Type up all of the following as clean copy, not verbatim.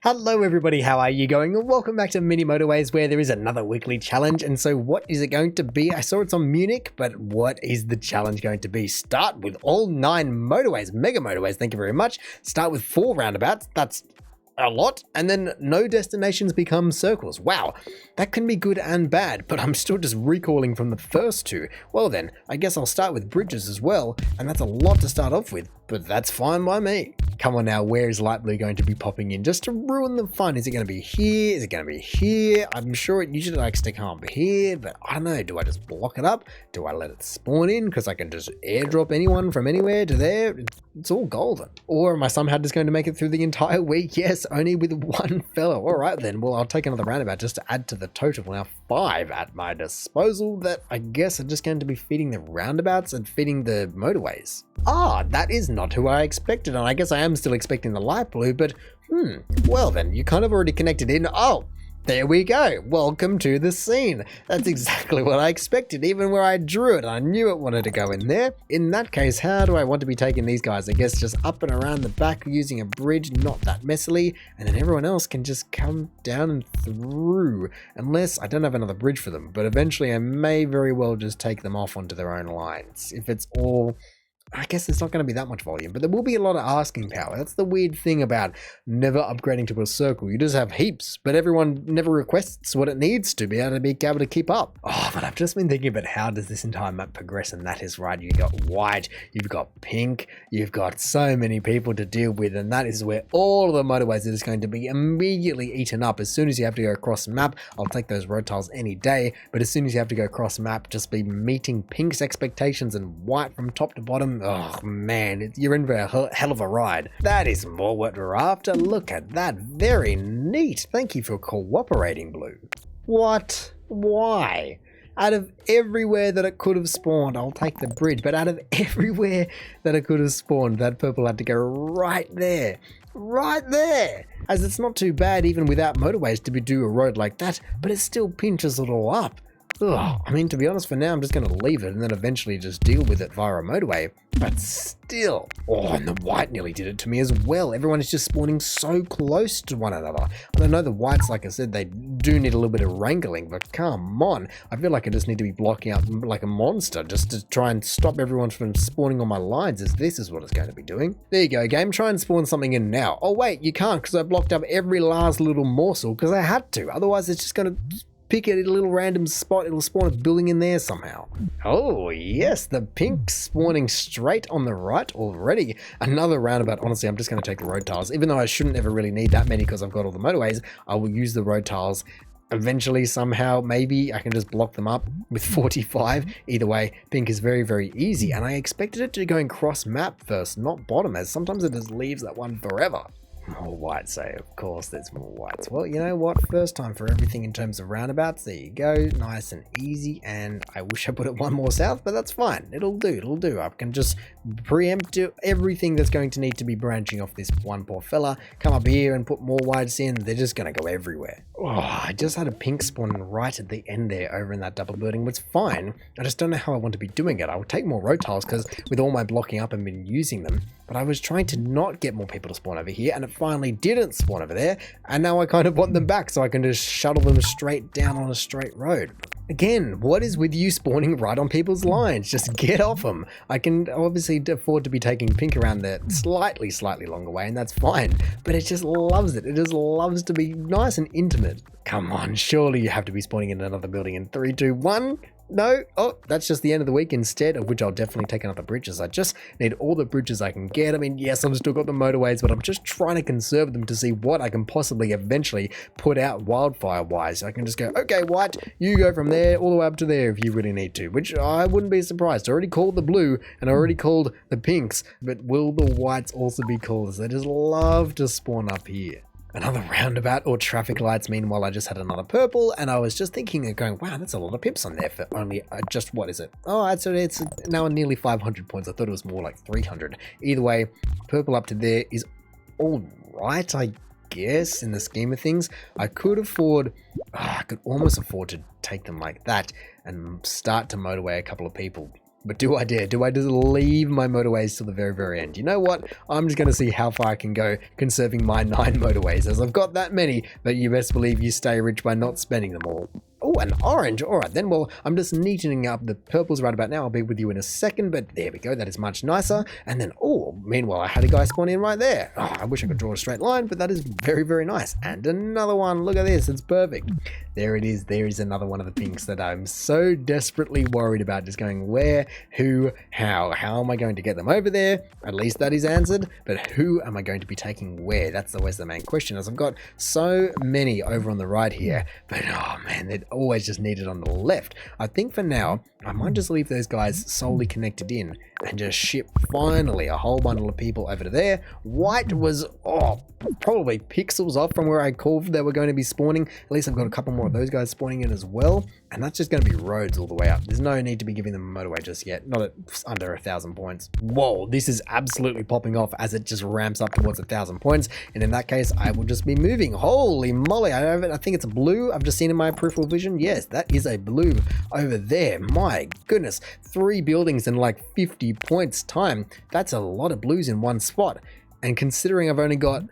Hello everybody, how are you going? And welcome back to Mini Motorways, where there is another weekly challenge. And so what is it going to be? I saw it's on Munich, but what is the challenge going to be? Start with all 9 motorways, mega motorways, thank you very much. Start with 4 roundabouts, that's a lot, and then no destinations become circles. Wow, that can be good and bad, but I'm still just recalling from the first 2. Well then, I guess I'll start with bridges as well, and that's a lot to start off with, but that's fine by me. Come on now, where is light blue going to be popping in just to ruin the fun? Is it going to be here? Is it going to be here? I'm sure it usually likes to come up here, but I don't know. Do I just block it up? Do I let it spawn in? Because I can just airdrop anyone from anywhere to there. It's all golden. Or am I somehow just going to make it through the entire week? Yes, only with 1 fellow. All right then. Well, I'll take another roundabout just to add to the total. Now 5 at my disposal that I guess are just going to be feeding the roundabouts and feeding the motorways. Ah, that is not who I expected, and I guess I am still expecting the light blue, but well then, you kind of already connected in. Oh, there we go. Welcome to the scene. That's exactly what I expected, even where I drew it. I knew it wanted to go in there. In that case, how do I want to be taking these guys? I guess just up and around the back using a bridge, not that messily, and then everyone else can just come down and through, unless I don't have another bridge for them, but eventually I may very well just take them off onto their own lines. If it's all... I guess there's not going to be that much volume, but there will be a lot of asking power. That's the weird thing about never upgrading to a circle. You just have heaps, but everyone never requests what it needs to be able to keep up. Oh, but I've just been thinking about how does this entire map progress, and that is right. You've got white, you've got pink, you've got so many people to deal with, and that is where all of the motorways are just going to be immediately eaten up. As soon as you have to go across map, I'll take those road tiles any day, but as soon as you have to go across map, just be meeting pink's expectations and white from top to bottom. Oh man, you're in for a hell of a ride. That is more what we're after. Look at that. Very neat. Thank you for cooperating, Blue. What? Why? Out of everywhere that it could have spawned, I'll take the bridge, but out of everywhere that it could have spawned, that purple had to go right there. Right there! As it's not too bad even without motorways to do a road like that, but it still pinches it all up. Ugh, I mean, to be honest, for now, I'm just going to leave it and then eventually just deal with it via a motorway. But still. Oh, and the white nearly did it to me as well. Everyone is just spawning so close to one another. And I know the whites, like I said, they do need a little bit of wrangling, but come on. I feel like I just need to be blocking out like a monster just to try and stop everyone from spawning on my lines, as this is what it's going to be doing. There you go, game. Try and spawn something in now. Oh, wait, you can't because I blocked up every last little morsel because I had to. Otherwise, it's just going to... pick a little random spot, it'll spawn a building in there somehow. Oh yes, the pink spawning straight on the right already. Another roundabout. Honestly, I'm just going to take the road tiles. Even though I shouldn't ever really need that many because I've got all the motorways, I will use the road tiles. Eventually, somehow, maybe I can just block them up with 45. Either way, pink is very, very easy. And I expected it to go cross map first, not bottom, as sometimes it just leaves that one forever. More whites, so of course there's more whites. Well, you know what? First time for everything in terms of roundabouts. There you go. Nice and easy. And I wish I put it one more south, but that's fine. It'll do. It'll do. I can just preempt everything that's going to need to be branching off this one poor fella. Come up here and put more whites in. They're just going to go everywhere. Oh, I just had a pink spawn right at the end there over in that double building. It's fine. I just don't know how I want to be doing it. I would take more road tiles because with all my blocking up and been using them, but I was trying to not get more people to spawn over here, and it finally didn't spawn over there, and now I kind of want them back so I can just shuttle them straight down on a straight road. Again, what is with you spawning right on people's lines? Just get off them. I can obviously afford to be taking pink around the slightly longer way, and that's fine, but it just loves it. It just loves to be nice and intimate. Come on, surely you have to be spawning in another building in 3, 2, 1. No, oh, that's just the end of the week instead, of which I'll definitely take another bridges. I just need all the bridges I can get. I mean, yes, I've still got the motorways, but I'm just trying to conserve them to see what I can possibly eventually put out wildfire-wise. I can just go, okay, white, you go from there all the way up to there if you really need to, which I wouldn't be surprised. I already called the blue and I already called the pinks, but will the whites also be called? They just love to spawn up here. Another roundabout or traffic lights. Meanwhile, I just had another purple, and I was just thinking and going, wow, that's a lot of pips on there for only just, what is it? Oh, it's now nearly 500 points. I thought it was more like 300. Either way, purple up to there is all right, I guess, in the scheme of things. I could almost afford to take them like that and start to motorway a couple of people. But do I dare? Do I just leave my motorways till the very, very end? You know what? I'm just going to see how far I can go conserving my 9 motorways, as I've got that many, but you best believe you stay rich by not spending them all. Oh, an orange. All right, then. Well, I'm just neatening up the purples right about now. I'll be with you in a second, but there we go. That is much nicer. And then, oh, meanwhile, I had a guy spawn in right there. Oh, I wish I could draw a straight line, but that is very, very nice. And another one. Look at this. It's perfect. There it is. There is another one of the pinks that I'm so desperately worried about, just going where, who, how. How am I going to get them over there? At least that is answered. But who am I going to be taking where? That's always the main question, as I've got so many over on the right here. But, oh, man, they're always just needed on the left. I think for now, I might just leave those guys solely connected in and just ship finally a whole bundle of people over to there. White was, probably pixels off from where I called they were going to be spawning. At least I've got a couple more of those guys spawning in as well. And that's just going to be roads all the way up. There's no need to be giving them a motorway just yet. Not at under 1,000 points. Whoa, this is absolutely popping off as it just ramps up towards 1,000 points. And in that case, I will just be moving. Holy moly, I think it's a blue. I've just seen in my peripheral vision. Yes, that is a blue over there. My goodness, 3 buildings in like 50 points time. That's a lot of blues in one spot. And considering I've only got,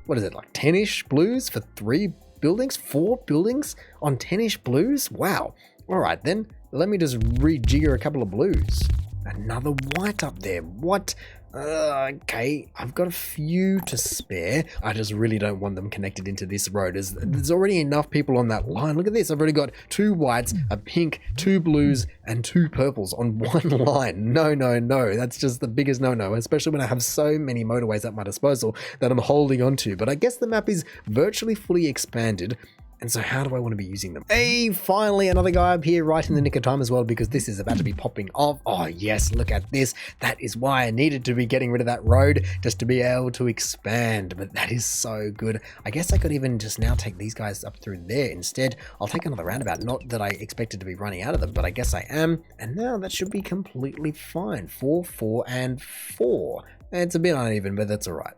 what is it, like 10-ish blues for 3 buildings? 4 buildings on 10-ish blues? Wow. All right, then. Let me just rejigger a couple of blues. Another white up there. What? Okay, I've got a few to spare. I just really don't want them connected into this road. There's already enough people on that line. Look at this. I've already got 2 whites, a pink, 2 blues, and 2 purples on one line. No. That's just the biggest no-no, especially when I have so many motorways at my disposal that I'm holding on to. But I guess the map is virtually fully expanded. And so how do I want to be using them? Hey, finally another guy up here right in the nick of time as well, because this is about to be popping off. Oh yes, look at this. That is why I needed to be getting rid of that road, just to be able to expand. But that is so good. I guess I could even just now take these guys up through there instead. I'll take another roundabout. Not that I expected to be running out of them, but I guess I am. And now that should be completely fine. 4, 4, and 4. It's a bit uneven, but that's all right.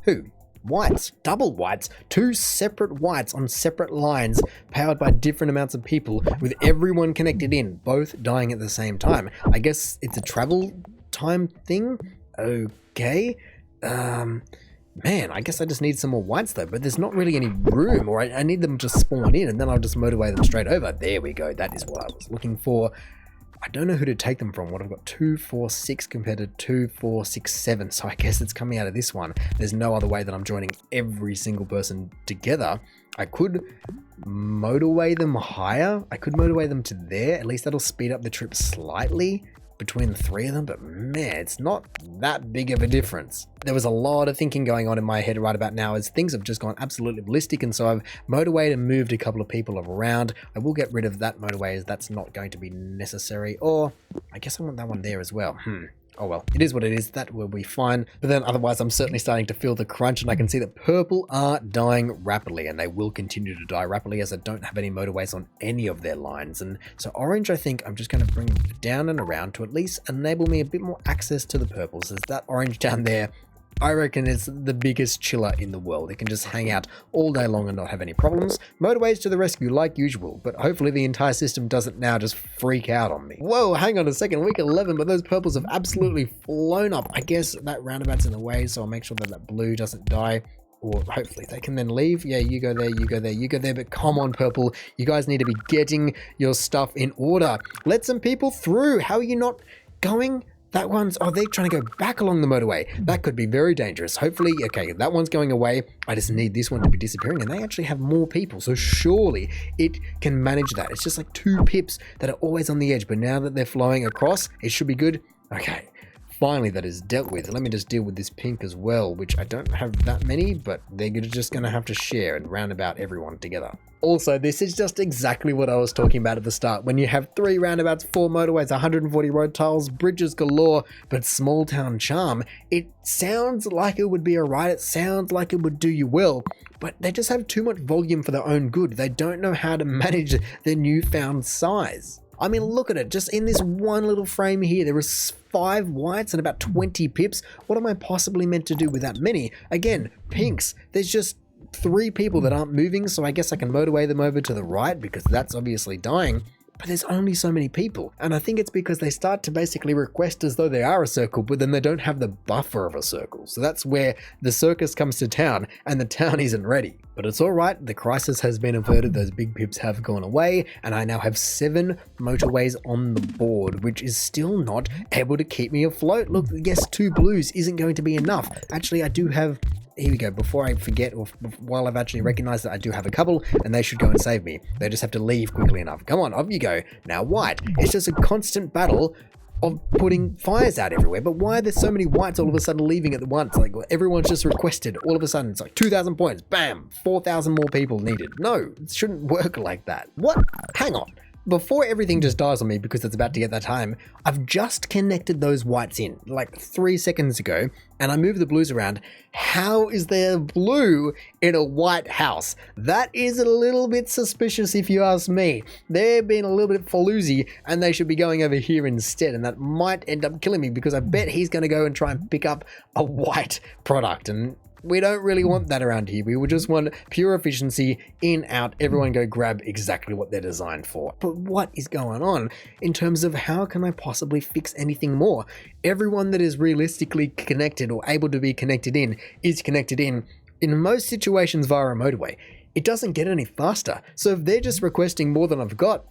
Who? Whites, double whites, 2 separate whites on separate lines, powered by different amounts of people, with everyone connected in, both dying at the same time. I guess it's a travel time thing? Okay. Man, I guess I just need some more whites though, but there's not really any room, or I need them to spawn in, and then I'll just motorway them straight over. There we go, that is what I was looking for. I don't know who to take them from. What I've got 2, 4, 6 compared to 2, 4, 6, 7. So I guess it's coming out of this one. There's no other way that I'm joining every single person together. I could motorway them higher. I could motorway them to there. At least that'll speed up the trip slightly between the 3 of them, but man, it's not that big of a difference. There was a lot of thinking going on in my head right about now as things have just gone absolutely ballistic, and so I've motorwayed and moved a couple of people around. I will get rid of that motorway as that's not going to be necessary, or I guess I want that one there as well. Oh well, it is what it is. That will be fine. But then otherwise, I'm certainly starting to feel the crunch, and I can see that purple are dying rapidly, and they will continue to die rapidly as I don't have any motorways on any of their lines. And so orange, I think I'm just going to bring down and around to at least enable me a bit more access to the purples. As that orange down there, I reckon it's the biggest chiller in the world. It can just hang out all day long and not have any problems. Motorways to the rescue like usual, but hopefully the entire system doesn't now just freak out on me. Whoa, hang on a second, week 11, but those purples have absolutely flown up. I guess that roundabout's in the way, so I'll make sure that that blue doesn't die. Or hopefully they can then leave. Yeah, you go there, you go there, you go there, but come on, purple. You guys need to be getting your stuff in order. Let some people through. How are you not going? That one's, oh, they're trying to go back along the motorway. That could be very dangerous. Hopefully, okay, that one's going away. I just need this one to be disappearing, and they actually have more people, so surely it can manage that. It's just like 2 pips that are always on the edge, but now that they're flowing across, it should be good. Okay, finally that is dealt with. Let me just deal with this pink as well, which I don't have that many, but they're just going to have to share and round about everyone together. Also, this is just exactly what I was talking about at the start. When you have 3 roundabouts, 4 motorways, 140 road tiles, bridges galore, but small town charm, it sounds like it would be alright, it sounds like it would do you well, but they just have too much volume for their own good. They don't know how to manage their newfound size. I mean, look at it, just in this one little frame here, there is 5 whites and about 20 pips. What am I possibly meant to do with that many? Again, pinks, there's just 3 people that aren't moving, so I guess I can motorway them over to the right because that's obviously dying. but there's only so many people. And I think it's because they start to basically request as though they are a circle, but then they don't have the buffer of a circle. So that's where the circus comes to town and the town isn't ready. But it's all right, the crisis has been averted, those big pips have gone away, and I now have 7 motorways on the board, which is still not able to keep me afloat. Look, yes, 2 blues isn't going to be enough. Actually, I do have, here we go, before I forget, or while I've actually recognized that I do have a couple, and they should go and save me. They just have to leave quickly enough. Come on, off you go. Now white, it's just a constant battle of putting fires out everywhere. But why are there so many whites all of a sudden leaving at once? Like, everyone's just requested. All of a sudden, it's like 2,000 points. Bam! 4,000 more people needed. No, it shouldn't work like that. What? Hang on. Before everything just dies on me because it's about to get that time, I've just connected those whites in like 3 seconds ago, and I move the blues around. How is there blue in a white house? That is a little bit suspicious if you ask me. They're being a little bit faloozy and they should be going over here instead, and that might end up killing me because I bet he's going to go and try and pick up a white product, and we don't really want that around here. We would just want pure efficiency, in, out, everyone go grab exactly what they're designed for. But what is going on in terms of how can I possibly fix anything more? Everyone that is realistically connected or able to be connected in is connected in most situations via a motorway. It doesn't get any faster. So if they're just requesting more than I've got,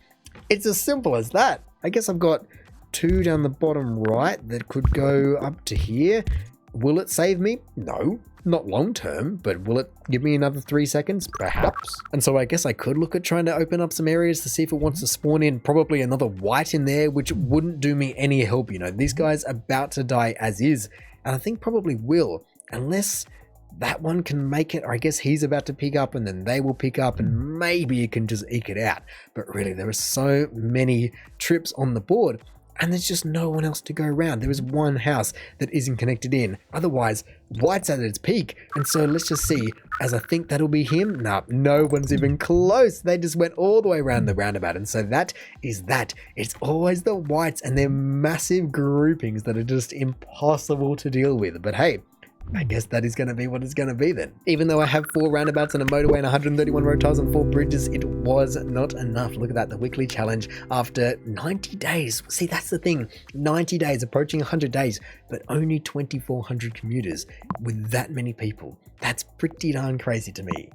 it's as simple as that. I guess I've got 2 down the bottom right that could go up to here. Will it save me? No. Not long term, but will it give me another 3 seconds? Perhaps. And so I guess I could look at trying to open up some areas to see if it wants to spawn in probably another white in there, which wouldn't do me any help. You know, this guy's about to die as is, and I think probably will, unless that one can make it, or I guess he's about to pick up and then they will pick up and maybe it can just eke it out. But really, there are so many trips on the board, and there's just no one else to go around. There is one house that isn't connected in. Otherwise, white's at its peak. And so let's just see, as I think that'll be him. Nah, no one's even close. They just went all the way around the roundabout. And so that is that. It's always the whites and their massive groupings that are just impossible to deal with. But hey, I guess that is going to be what it's going to be then. Even though I have 4 roundabouts and a motorway and 131 road tiles and 4 bridges, it was not enough. Look at that, the weekly challenge after 90 days. See, that's the thing. 90 days, approaching 100 days, but only 2,400 commuters with that many people. That's pretty darn crazy to me.